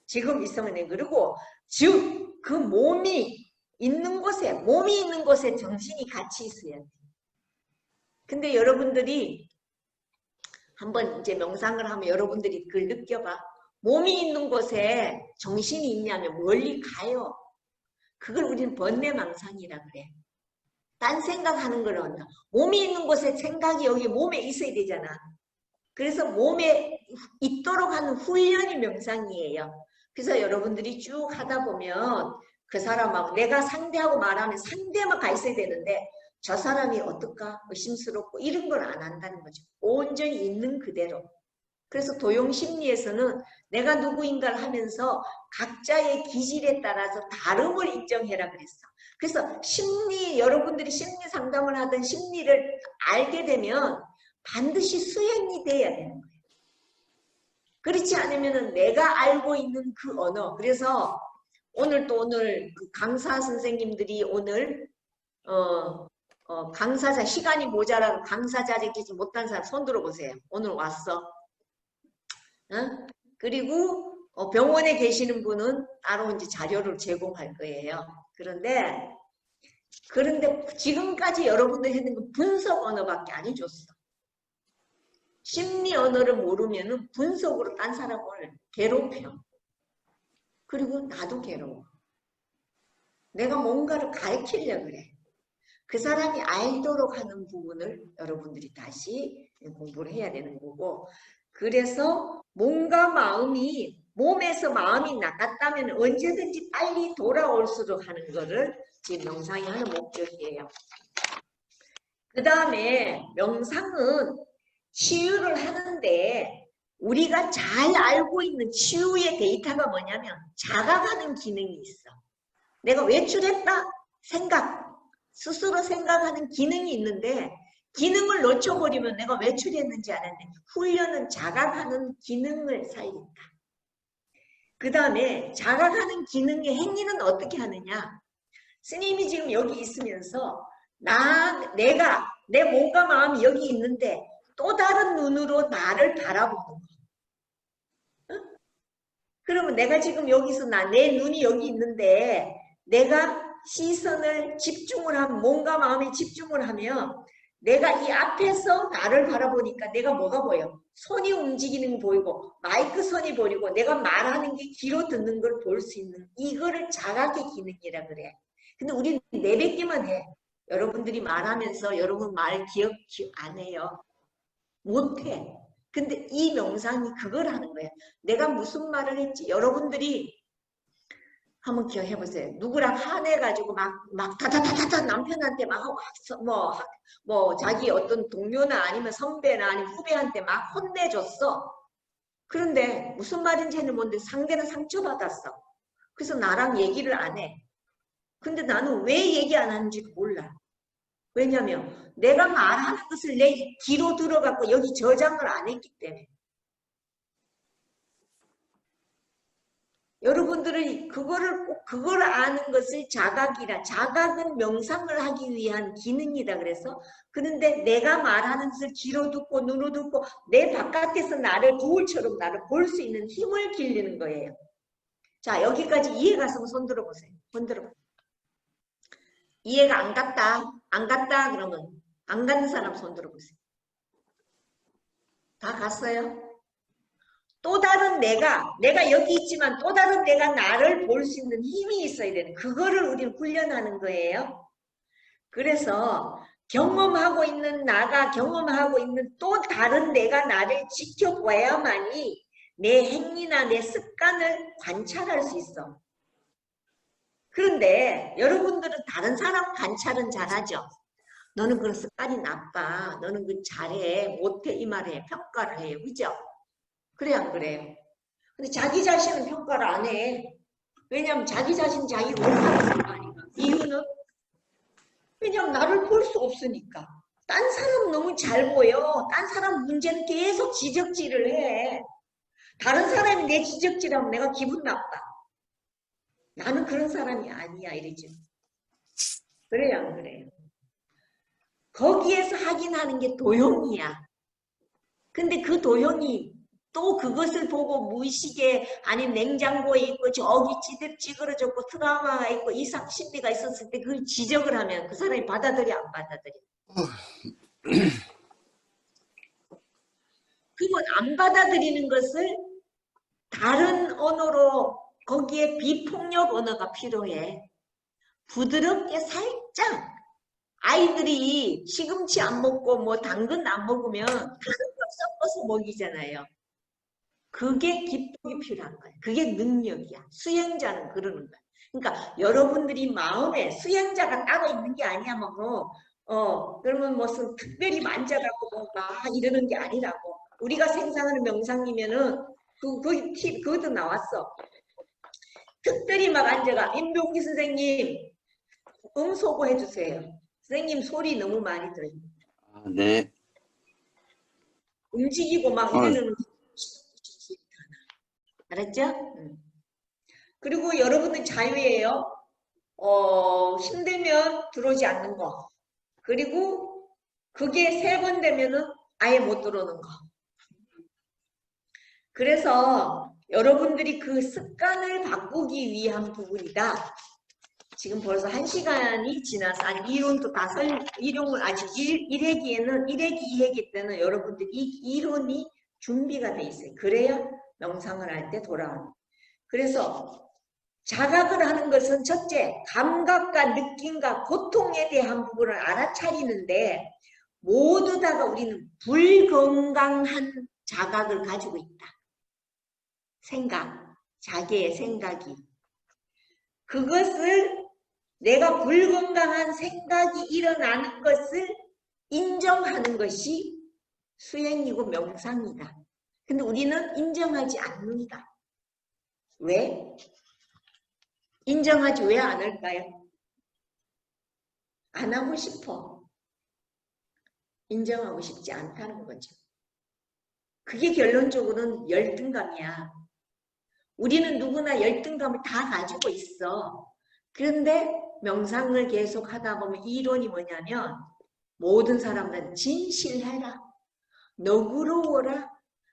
S1: 지금 이 순간에 그리고 즉 그 몸이 있는 곳에 정신이 같이 있어야 돼. 근데 여러분들이 한번 이제 명상을 하면 여러분들이 그걸 느껴봐. 몸이 있는 곳에 정신이 있냐면 멀리 가요. 그걸 우리는 번뇌망상이라 그래. 딴 생각하는 걸 얻는다. 몸이 있는 곳에 생각이 여기 몸에 있어야 되잖아. 그래서 몸에 있도록 하는 훈련이 명상이에요. 그래서 여러분들이 쭉 하다 보면 그 사람하고 내가 상대하고 말하면 상대만 가 있어야 되는데 저 사람이 어떨까 의심스럽고 이런 걸 안 한다는 거죠. 온전히 있는 그대로. 그래서 도용심리에서는 내가 누구인가를 하면서 각자의 기질에 따라서 다름을 인정해라 그랬어. 그래서 여러분들이 심리 상담을 하든 심리를 알게 되면 반드시 수행이 돼야 되는 거예요. 그렇지 않으면 내가 알고 있는 그 언어. 그래서 오늘 그 강사 선생님들이 오늘 강사자 시간이 모자라서 강사 자리끼지 못한 사람 손 들어보세요. 오늘 왔어. 그리고 병원에 계시는 분은 따로 이제 자료를 제공할 거예요. 그런데 지금까지 여러분들이 했는 건 분석 언어밖에 안 해줬어. 심리 언어를 모르면 분석으로 딴 사람을 괴롭혀. 그리고 나도 괴로워. 내가 뭔가를 가르치려고 그래. 그 사람이 알도록 하는 부분을 여러분들이 다시 공부를 해야 되는 거고, 그래서 몸과 마음이 몸에서 마음이 나갔다면 언제든지 빨리 돌아올수록 하는 거를 지금 명상이 하는 목적이에요. 그 다음에 명상은 치유를 하는데 우리가 잘 알고 있는 치유의 데이터가 뭐냐면 자각하는 기능이 있어. 내가 외출했다 스스로 생각하는 기능이 있는데 기능을 놓쳐버리면 내가 외출했는지 안 했는지 훈련은 자각하는 기능을 살린다. 그 다음에 자각하는 기능의 행위는 어떻게 하느냐. 스님이 지금 여기 있으면서 내가 내 몸과 마음이 여기 있는데 또 다른 눈으로 나를 바라보는 거. 응? 그러면 내가 지금 여기서 내 눈이 여기 있는데 내가 시선을 집중을 하면 몸과 마음에 집중을 하면 내가 이 앞에서 나를 바라보니까 내가 뭐가 보여? 손이 움직이는 거 보이고 마이크 선이 보이고 내가 말하는 게 귀로 듣는 걸 볼 수 있는 이거를 자각의 기능이라 그래. 근데 우리는 내뱉기만 해. 여러분들이 말하면서 여러분 말 기억 안 해요. 못해. 근데 이 명상이 그걸 하는 거야. 내가 무슨 말을 했지? 여러분들이 한번 기억해보세요. 누구랑 화내가지고 막 다다다다다 남편한테 막 하고 뭐 자기 어떤 동료나 아니면 선배나 아니면 후배한테 막 혼내줬어. 그런데 무슨 말인지는 뭔데 상대는 상처받았어. 그래서 나랑 얘기를 안 해. 근데 나는 왜 얘기 안 하는지 몰라. 왜냐면 내가 말하는 것을 내 귀로 들어갖고 여기 저장을 안 했기 때문에. 여러분들은 그거를 아는 것을 자각은 명상을 하기 위한 기능이다 그래서. 그런데 내가 말하는 것을 귀로 듣고 눈으로 듣고 내 바깥에서 나를 거울처럼 나를 볼 수 있는 힘을 길리는 거예요. 자, 여기까지 이해가 갔으면 손 들어보세요. 손 들어보세요. 이해가 안 갔다 그러면 안 가는 사람 손 들어보세요. 다 갔어요? 또 다른 내가 여기 있지만 또 다른 내가 나를 볼 수 있는 힘이 있어야 되는 그거를 우리는 훈련하는 거예요. 그래서 경험하고 있는 나가 경험하고 있는 또 다른 내가 나를 지켜봐야만이 내 행위나 내 습관을 관찰할 수 있어. 그런데 여러분들은 다른 사람 관찰은 잘하죠. 너는 그런 습관이 나빠. 너는 그 잘해. 못해. 이 말에 평가를 해요. 그죠? 그래 안 그래요? 근데 자기 자신은 평가를 안 해. 왜냐면 자기 자신 자기가 못하는 거 아닌가. 이유는? 왜냐면 나를 볼 수 없으니까. 딴 사람 너무 잘 보여. 딴 사람 문제는 계속 지적질을 해. 다른 사람이 내 지적질하면 내가 기분 나빠. 나는 그런 사람이 아니야 이러죠. 그래요 안 그래요? 거기에서 확인하는 게 도형이야. 근데 그 도형이 또 그것을 보고 무의식에 아니면 냉장고에 있고 저기 찌그러졌고 트라우마가 있고 이상 심리가 있었을 때 그걸 지적을 하면 그 사람이 받아들여 안 받아들여? 그건 안 받아들이는 것을 다른 언어로 거기에 비폭력 언어가 필요해. 부드럽게 살짝 아이들이 시금치 안 먹고 뭐 당근 안 먹으면 다른 거 섞어서 먹이잖아요. 그게 기법이 필요한 거예요. 그게 능력이야. 수행자는 그러는 거야. 그러니까 여러분들이 마음에 수행자가 따로 있는 게 아니야. 그러면 무슨 특별히 만져갖고 막 이러는 게 아니라고. 우리가 생산하는 명상이면은 그것도 나왔어. 특별히 막 앉아가. 임병기 선생님 음소거 해주세요. 선생님 소리 너무 많이 들어요.
S2: 아, 네.
S1: 움직이고 막 이러는 알았죠? 그리고 여러분들 자유예요. 힘들면 들어오지 않는 거. 그리고 그게 3번 되면은 아예 못 들어오는 거. 그래서 여러분들이 그 습관을 바꾸기 위한 부분이다. 지금 벌써 1시간이 지나서 아직 이론도 다 이론을 아직 1회기에는 1회기, 2회기 때는 여러분들이 이론이 준비가 돼 있어요. 그래야 명상을 할 때 돌아옵니다. 그래서 자각을 하는 것은 첫째, 감각과 느낌과 고통에 대한 부분을 알아차리는데 모두 다가 우리는 불건강한 자각을 가지고 있다. 생각, 자기의 생각이. 그것을 내가 불건강한 생각이 일어나는 것을 인정하는 것이 수행이고 명상이다. 근데 우리는 인정하지 않는다. 왜? 인정하지 왜 안 할까요? 안 하고 싶어. 인정하고 싶지 않다는 거죠. 그게 결론적으로는 열등감이야. 우리는 누구나 열등감을 다 가지고 있어. 그런데 명상을 계속 하다 보면 이론이 뭐냐면 모든 사람들은 진실해라. 너그러워라.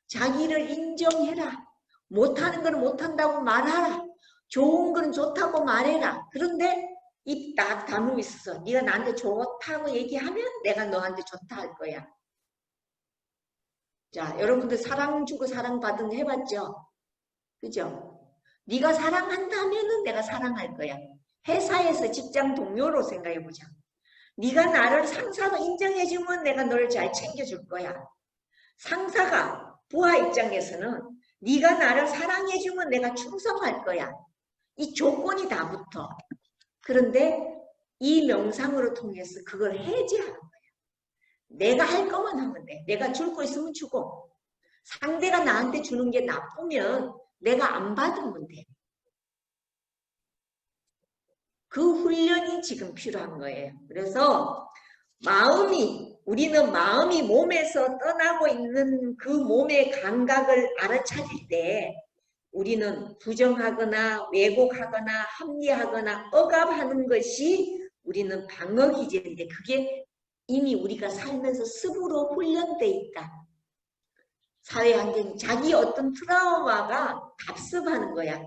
S1: 자기를 인정해라. 못하는 건 못한다고 말하라. 좋은 건 좋다고 말해라. 그런데 입 딱 다물고 있어서 네가 나한테 좋다고 얘기하면 내가 너한테 좋다 할 거야. 자, 여러분들 사랑 주고 사랑받은 거 해봤죠? 그죠? 네가 사랑한다면은 내가 사랑할 거야. 회사에서 직장 동료로 생각해보자. 네가 나를 상사로 인정해주면 내가 너를 잘 챙겨줄 거야. 상사가 부하 입장에서는 네가 나를 사랑해주면 내가 충성할 거야. 이 조건이 다 붙어. 그런데 이 명상으로 통해서 그걸 해제하는 거야. 내가 할 거만 하면 돼. 내가 줄 거 있으면 주고 상대가 나한테 주는 게 나쁘면 내가 안 받으면 돼. 그 훈련이 지금 필요한 거예요. 그래서 우리는 마음이 몸에서 떠나고 있는 그 몸의 감각을 알아차릴 때 우리는 부정하거나 왜곡하거나 합리하거나 억압하는 것이 우리는 방어기제인데 그게 이미 우리가 살면서 습으로 훈련돼 있다. 사회환경, 자기 어떤 트라우마가 답습하는 거야.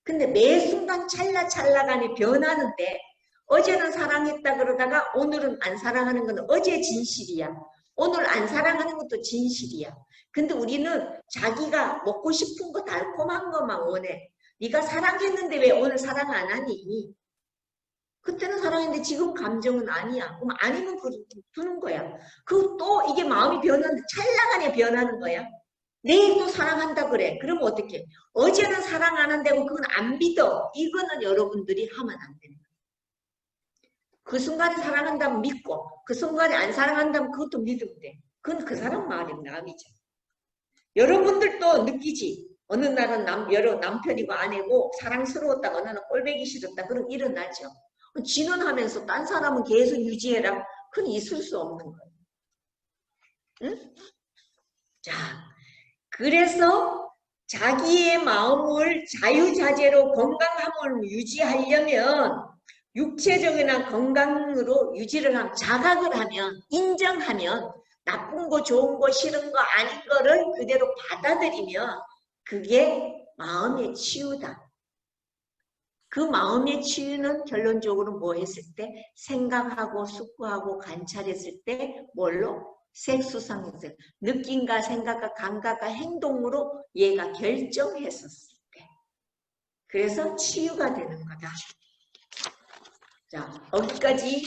S1: 근데 매 순간 찰나찰나간에 변하는데 어제는 사랑했다 그러다가 오늘은 안 사랑하는 건 어제 진실이야. 오늘 안 사랑하는 것도 진실이야. 근데 우리는 자기가 먹고 싶은 거 달콤한 것만 원해. 네가 사랑했는데 왜 오늘 사랑 안 하니? 그때는 사랑했는데 지금 감정은 아니야. 그럼 아니면 두는 거야. 그 또 이게 마음이 변하는데 찰나간에 변하는 거야. 내일 또 사랑한다 그래. 그러면 어떻게? 어제는 사랑 안 한다고 그건 안 믿어. 이거는 여러분들이 하면 안 되는 거야. 그 순간에 사랑한다면 믿고 그 순간에 안 사랑한다면 그것도 믿으면 돼. 그건 그 사람 마음이죠. 여러분들도 느끼지. 어느 날은 남편이고 아내고 사랑스러웠다가 어느 날 꼴보기 싫었다. 그럼 일어나죠. 진언하면서 딴 사람은 계속 유지해라. 그건 있을 수 없는 거예요. 응? 자, 그래서 자기의 마음을 자유자재로 건강함을 유지하려면 육체적이나 건강으로 유지를 하면 자각을 하면 인정하면 나쁜 거 좋은 거 싫은 거 아닌 거를 그대로 받아들이면 그게 마음의 치유다. 그 마음의 치유는 결론적으로 뭐 했을 때 생각하고 숙고하고 관찰했을 때 뭘로? 색수상에서 느낌과 생각과 감각과 행동으로 얘가 결정했었을 때 그래서 치유가 되는 거다. 자, 여기까지